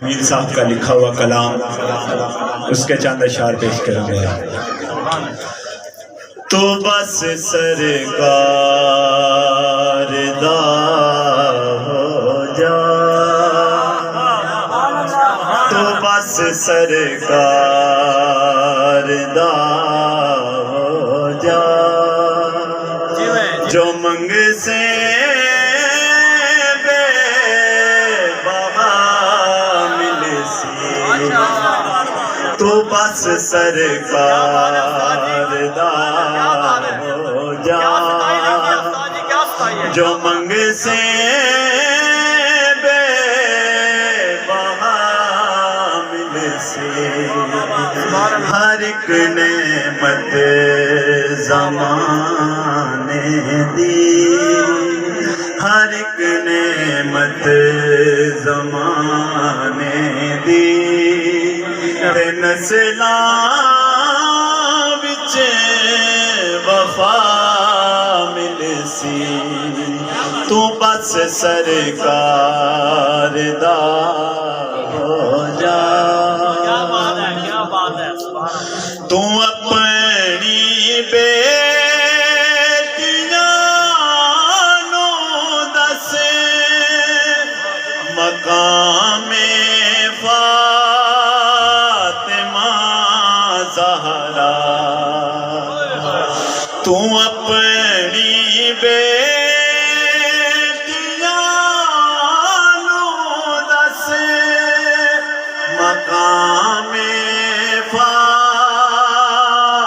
میر صاحب کا لکھا ہوا کلام اس کے چند اشعار پیش کریں گے۔ تو بس سرکار دا ہو جا، تو بس سرکار دا ہو جا، جو منگ سے تو بس سرکار دا ہو جا، جو منگ سے بے بہا مل سے، ہر ایک نعمت زمانے دی، ہر ایک نعمت زمانے دی، تے نسلاں وچ وفا مل سی، تو بس سرکار دا ہو جا۔ تو اپنی بیٹیاں نو دس مقام زہرا، تو اپنی بیٹیاں نو دس مقام فاطمہ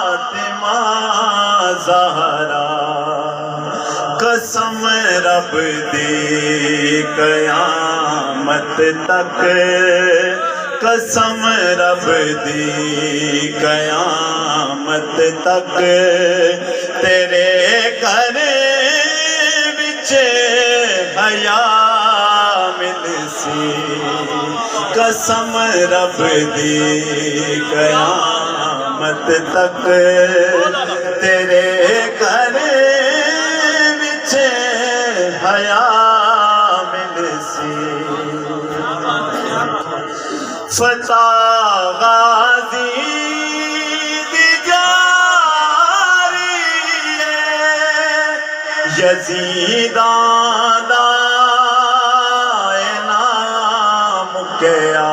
زہرا، قسم رب دی قیامت تک، قسم رب دی قیامت تک، تیرے گھر وچ حیا مل سی، قسم رب دی قیامت تک، تیرے گھر وچ حیا مل سی۔ فتح غازی دی جاری ہے، یزیداں دا نام کیا